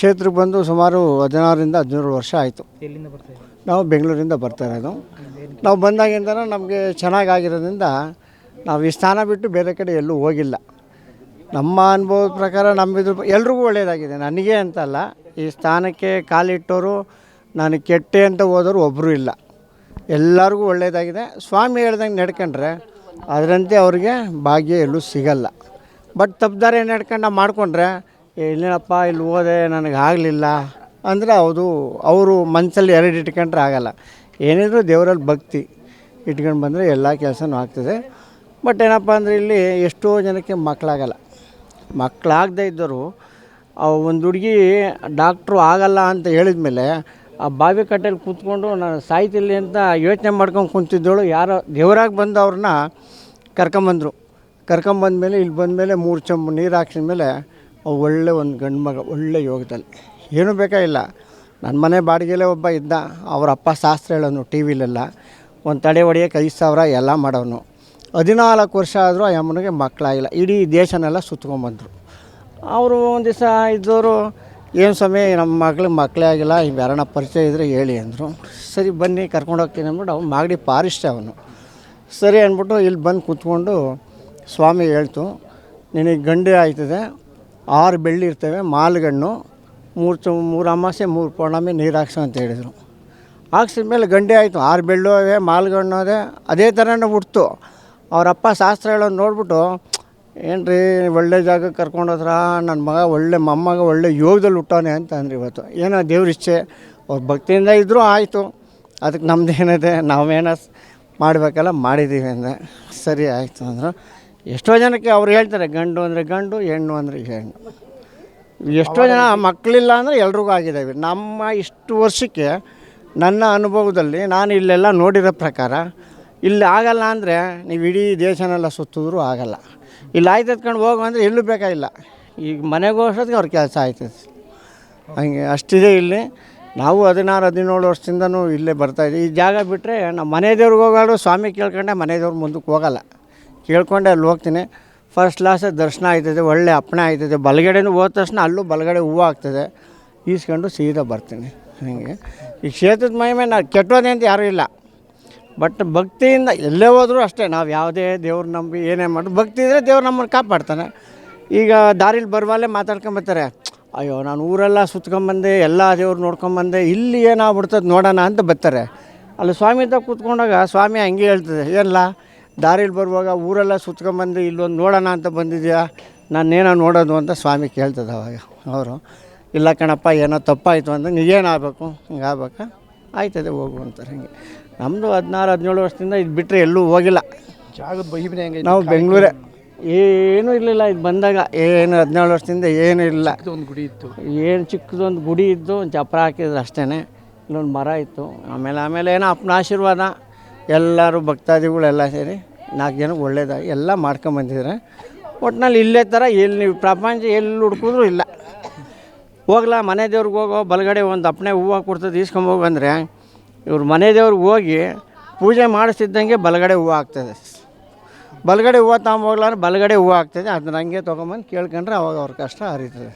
ಕ್ಷೇತ್ರಕ್ಕೆ ಬಂದು ಸುಮಾರು 16ರಿಂದ 17 ವರ್ಷ ಆಯಿತು. ಎಲ್ಲಿಂದ ಬರ್ತಾ ಇದ್ದೀವಿ? ನಾವು ಬೆಂಗಳೂರಿಂದ ಬರ್ತಾ ಇರೋದು. ನಾವು ಬಂದಾಗಿಂದ ನಮಗೆ ಚೆನ್ನಾಗಾಗಿರೋದ್ರಿಂದ ನಾವು ಈ ಸ್ಥಾನ ಬಿಟ್ಟು ಬೇರೆ ಕಡೆ ಎಲ್ಲೂ ಹೋಗಿಲ್ಲ. ನಮ್ಮ ಅನುಭವದ ಪ್ರಕಾರ ನಮ್ಮಿದ್ರ ಎಲ್ರಿಗೂ ಒಳ್ಳೆಯದಾಗಿದೆ. ನನಗೆ ಅಂತಲ್ಲ, ಈ ಸ್ಥಾನಕ್ಕೆ ಕಾಲಿಟ್ಟವರು ನಾನು ಕೆಟ್ಟೆ ಅಂತ ಹೋದವರು ಒಬ್ಬರು ಇಲ್ಲ. ಎಲ್ಲರಿಗೂ ಒಳ್ಳೆಯದಾಗಿದೆ. ಸ್ವಾಮಿ ಹೇಳ್ದಂಗೆ ನಡ್ಕೊಂಡ್ರೆ ಅದರಂತೆ ಅವ್ರಿಗೆ ಭಾಗ್ಯ ಎಲ್ಲೂ ಸಿಗಲ್ಲ. ಬಟ್ ತಪ್ಪದಾರೆ ನಡ್ಕೊಂಡು ನಾವು ಮಾಡಿಕೊಂಡ್ರೆ ಇಲ್ಲೇನಪ್ಪ ಇಲ್ಲಿ ಹೋದೆ ನನಗೆ ಆಗಲಿಲ್ಲ ಅಂದರೆ ಅವರು ಮನಸ್ಸಲ್ಲಿ ಎರಡು ಇಟ್ಕೊಂಡ್ರೆ ಆಗಲ್ಲ. ಏನಿದ್ರು ದೇವರಲ್ಲಿ ಭಕ್ತಿ ಇಟ್ಕೊಂಡು ಬಂದರೆ ಎಲ್ಲ ಕೆಲಸನೂ ಆಗ್ತದೆ. ಬಟ್ ಏನಪ್ಪ ಅಂದರೆ ಇಲ್ಲಿ ಎಷ್ಟೋ ಜನಕ್ಕೆ ಮಕ್ಕಳಾಗದೇ ಇದ್ದರು. ಒಂದು ಹುಡುಗಿ ಡಾಕ್ಟ್ರು ಆಗಲ್ಲ ಅಂತ ಹೇಳಿದ ಮೇಲೆ ಆ ಬಾವಿ ಕಟ್ಟೆಯಲ್ಲಿ ಕೂತ್ಕೊಂಡು ನಾನು ಸಾಯ್ತಿಲ್ಲಿ ಅಂತ ಯೋಚನೆ ಮಾಡ್ಕೊಂಡು ಕುಂತಿದ್ದವಳು ಯಾರೋ ದೇವರಾಗಿ ಬಂದು ಅವ್ರನ್ನ ಕರ್ಕೊಂಬಂದ್ಮೇಲೆ ಇಲ್ಲಿ ಬಂದಮೇಲೆ 3 ಚಂಬು ನೀರು ಹಾಕ್ಸಿದ ಮೇಲೆ ಒಳ್ಳೆ ಒಂದು ಗಂಡು ಮಗ ಒಳ್ಳೆ ಯೋಗದಲ್ಲಿ ಏನೂ ಬೇಕಾಗಿಲ್ಲ. ನನ್ನ ಮನೆ ಬಾಡಿಗೆಲೇ ಒಬ್ಬ ಇದ್ದ, ಅವ್ರ ಅಪ್ಪ ಶಾಸ್ತ್ರ ಹೇಳೋನು ಟಿ ವಿಲೆಲ್ಲ ಒಂದು ತಡೆ ಹೊಡಿಯೋಕೆ 5,000 ಎಲ್ಲ ಮಾಡೋನು. 14 ವರ್ಷ ಆದರೂ ಆ ಅಮ್ಮನಿಗೆ ಮಕ್ಕಳಾಗಿಲ್ಲ. ಇಡೀ ದೇಶನೆಲ್ಲ ಸುತ್ಕೊಂಬಂದರು. ಅವರು ಒಂದು ದಿವಸ ಇದ್ದವರು, ಏನು ಸ್ವಾಮಿ ನಮ್ಮ ಮಕ್ಕಳೇ ಆಗಿಲ್ಲ, ಯಾರನ್ನ ಪರಿಚಯ ಇದ್ದರೆ ಹೇಳಿ ಅಂದರು. ಸರಿ ಬನ್ನಿ ಕರ್ಕೊಂಡು ಹೋಗ್ತೀನಿ ಅಂದ್ಬಿಟ್ಟು ಅವ್ನು ಮಾಗಡಿ ಪಾರಿಷ್ಟ ಅವನು. ಸರಿ ಅಂದ್ಬಿಟ್ಟು ಇಲ್ಲಿ ಬಂದು ಕೂತ್ಕೊಂಡು ಸ್ವಾಮಿ ಹೇಳ್ತು, ನಿನಗೆ ಗಂಡು ಆಯ್ತದೆ, 6 ಬೆಳ್ಳಿ ಇರ್ತವೆ, ಮಾಲ್ಗಣ್ಣು 3 ಅಮಾಸೆ 3 ಪೌರ್ಣಮಿ ನೀರು ಹಾಕ್ಸು ಅಂತ ಹೇಳಿದರು. ಹಾಕ್ಸಿದ ಮೇಲೆ ಗಂಡೆ ಆಯಿತು, 6 ಬೆಳ್ಳು ಅವೆ, ಮಾಲ್ಗಣ್ಣು ಅದೇ ಅದೇ ಥರನೇ ಹುಡ್ತು. ಅವರಪ್ಪ ಶಾಸ್ತ್ರ ಹೇಳೋದು ನೋಡ್ಬಿಟ್ಟು, ಏನು ರೀ ಒಳ್ಳೆ ಜಾಗಕ್ಕೆ ಕರ್ಕೊಂಡೋದ್ರ, ನನ್ನ ಮಗ ಒಳ್ಳೆ ಮೊಮ್ಮಗ ಒಳ್ಳೆ ಯೋಗದಲ್ಲಿ ಹುಟ್ಟವನೆ ಅಂತ ಅಂದ್ರಿ. ಇವತ್ತು ಏನೋ ದೇವ್ರ ಇಚ್ಛೆ, ಅವ್ರ ಭಕ್ತಿಯಿಂದ ಇದ್ದರೂ ಆಯಿತು, ಅದಕ್ಕೆ ನಮ್ಮದೇನಿದೆ, ನಾವೇನೋ ಮಾಡಬೇಕಲ್ಲ ಮಾಡಿದ್ದೀವಿ ಅಂದೆ. ಸರಿ ಆಯಿತು ಅಂದರು. ಎಷ್ಟೋ ಜನಕ್ಕೆ ಅವ್ರು ಹೇಳ್ತಾರೆ ಗಂಡು ಅಂದರೆ ಗಂಡು, ಹೆಣ್ಣು ಅಂದರೆ ಹೆಣ್ಣು. ಎಷ್ಟೋ ಜನ ಮಕ್ಕಳಿಲ್ಲ ಅಂದರೆ ಎಲ್ರಿಗೂ ಆಗಿದ್ದಾವೆ. ನಮ್ಮ ಇಷ್ಟು ವರ್ಷಕ್ಕೆ ನನ್ನ ಅನುಭವದಲ್ಲಿ ನಾನು ಇಲ್ಲೆಲ್ಲ ನೋಡಿರೋ ಪ್ರಕಾರ ಇಲ್ಲಿ ಆಗಲ್ಲ ಅಂದರೆ ನೀವು ಇಡೀ ದೇಶನೆಲ್ಲ ಸುತ್ತಿದ್ರೂ ಆಗಲ್ಲ. ಇಲ್ಲಿ ಆಯ್ತು ಎತ್ಕೊಂಡು ಹೋಗು ಅಂದರೆ ಎಲ್ಲೂ ಬೇಕಾಗಿಲ್ಲ. ಈಗ ಮನೆಗೆ ಹೋಗೋಷ್ಟೊತ್ತಿಗೆ ಅವ್ರ ಕೆಲಸ ಆಯ್ತದೆ. ಹಂಗೆ ಅಷ್ಟಿದೆ ಇಲ್ಲಿ. ನಾವು 16-17 ವರ್ಷದಿಂದನೂ ಇಲ್ಲೇ ಬರ್ತಾಯಿದ್ದೀವಿ. ಈ ಜಾಗ ಬಿಟ್ಟರೆ ನಮ್ಮ ಮನೆ ದೇವ್ರಿಗೆ ಹೋಗೋದು ಸ್ವಾಮಿ ಕೇಳ್ಕೊಂಡೆ ಮನೆ ದೇವ್ರ ಮುಂದಕ್ಕೆ ಹೋಗಲ್ಲ. ಕೇಳ್ಕೊಂಡೆ ಅಲ್ಲಿ ಹೋಗ್ತೀನಿ. ಫಸ್ಟ್ ಕ್ಲಾಸ್ ದರ್ಶನ ಆಯ್ತದೆ, ಒಳ್ಳೆ ಅಪ್ಪಣೆ ಆಯ್ತದೆ. ಬಲಗಡೆನೂ ಹೋದ ತಕ್ಷಣ ಅಲ್ಲೂ ಬಲಗಡೆ ಹೂವು ಆಗ್ತದೆ, ಈಸ್ಕೊಂಡು ಸೀದಾ ಬರ್ತೀನಿ. ಹಾಗೆ ಈ ಕ್ಷೇತ್ರದ ಮಹಿಮೆ ನಾನು ಕೆಟ್ಟೋದೆ ಅಂತ ಯಾರೂ ಇಲ್ಲ. ಬಟ್ ಭಕ್ತಿಯಿಂದ ಎಲ್ಲೇ ಹೋದರೂ ಅಷ್ಟೇ, ನಾವು ಯಾವುದೇ ದೇವ್ರು ನಂಬಿ ಏನೇ ಮಾಡಿ ಭಕ್ತಿ ಇದ್ದರೆ ದೇವ್ರು ನಮ್ಮನ್ನು ಕಾಪಾಡ್ತಾನೆ. ಈಗ ದಾರಿಲಿ ಬರುವಲ್ಲೇ ಮಾತಾಡ್ಕೊಂಬರ್ತಾರೆ, ಅಯ್ಯೋ ನಾನು ಊರೆಲ್ಲ ಸುತ್ಕೊಂಬಂದೆ, ಎಲ್ಲ ದೇವ್ರು ನೋಡ್ಕೊಂಬಂದೆ, ಇಲ್ಲಿ ಏನಾಗ್ಬಿಡ್ತದೆ ನೋಡೋಣ ಅಂತ ಬರ್ತಾರೆ. ಅಲ್ಲಿ ಸ್ವಾಮಿ ಹತ್ರ ಕೂತ್ಕೊಂಡಾಗ ಸ್ವಾಮಿ ಹಂಗೆ ಹೇಳ್ತದೆ, ಏನಿಲ್ಲ ದಾರಿಲಿ ಬರುವಾಗ ಊರೆಲ್ಲ ಸುತ್ಕೊಂಬಂದು ಇಲ್ಲೊಂದು ನೋಡೋಣ ಅಂತ ಬಂದಿದ್ಯಾ, ನಾನೇನೋ ನೋಡೋದು ಅಂತ ಸ್ವಾಮಿ ಕೇಳ್ತದೆ. ಅವಾಗ ಅವರು ಇಲ್ಲ ಕಣಪ್ಪ ಏನೋ ತಪ್ಪಾಯಿತು ಅಂದರೆ ನೀವೇನಾಗಬೇಕು ಹಿಂಗೆ ಆಗ್ಬೇಕಾ, ಆಯ್ತದೆ ಹೋಗು ಅಂತಾರೆ. ಹಿಂಗೆ ನಮ್ಮದು 16-17 ವರ್ಷದಿಂದ ಇದು ಬಿಟ್ಟರೆ ಎಲ್ಲೂ ಹೋಗಿಲ್ಲ. ಜಾಗದ ಮಹಿಮೆ ಹೆಂಗೆ? ನಾವು ಬೆಂಗಳೂರೇ, ಏನೂ ಇರಲಿಲ್ಲ. ಇದು ಬಂದಾಗ ಏನು 17 ವರ್ಷದಿಂದ ಏನೂ ಇಲ್ಲ. ಒಂದು ಗುಡಿ ಇತ್ತು, ಏನು ಚಿಕ್ಕದೊಂದು ಗುಡಿ ಇದ್ದು, ಒಂದು ಚಪ್ರ ಹಾಕಿದ್ರು ಅಷ್ಟೇ. ಇಲ್ಲೊಂದು ಮರ ಇತ್ತು. ಆಮೇಲೆ ಏನೋ ಅಪ್ಪನ ಆಶೀರ್ವಾದ, ಎಲ್ಲರೂ ಭಕ್ತಾದಿಗಳೆಲ್ಲ ಸೇರಿ 4 ಜನಕ್ಕೆ ಒಳ್ಳೇದಾಗಿ ಎಲ್ಲ ಮಾಡ್ಕೊಂಬಂದಿದ್ದಾರೆ. ಒಟ್ಟಿನಲ್ಲಿ ಇಲ್ಲೇ ಥರ ಎಲ್ಲಿ ನೀವು ಪ್ರಪಂಚ ಎಲ್ಲಿ ಹುಡ್ಕಿದ್ರು ಇಲ್ಲ. ಹೋಗ್ಲಾ ಮನೆ ದೇವ್ರಿಗೆ ಹೋಗೋ, ಬಲಗಡೆ ಒಂದು ಅಪ್ಪಣೆ ಹೂವು ಕೊಡ್ತದೆ ಈಸ್ಕೊಂಬೋಗು ಅಂದರೆ, ಇವ್ರು ಮನೆ ದೇವ್ರಿಗೆ ಹೋಗಿ ಪೂಜೆ ಮಾಡಿಸ್ತಿದ್ದಂಗೆ ಬಲಗಡೆ ಹೂವು ಆಗ್ತದೆ. ಬಲಗಡೆ ಹೂವು ತಗೊಂಬೋಗ್ಲಾದ್ರೆ ಬಲಗಡೆ ಹೂವು ಆಗ್ತದೆ. ಅದನ್ನ ಹಂಗೆ ತೊಗೊಂಬಂದು ಕೇಳ್ಕೊಂಡ್ರೆ ಅವಾಗ ಅವ್ರ ಕಷ್ಟ ಹರಿತದೆ.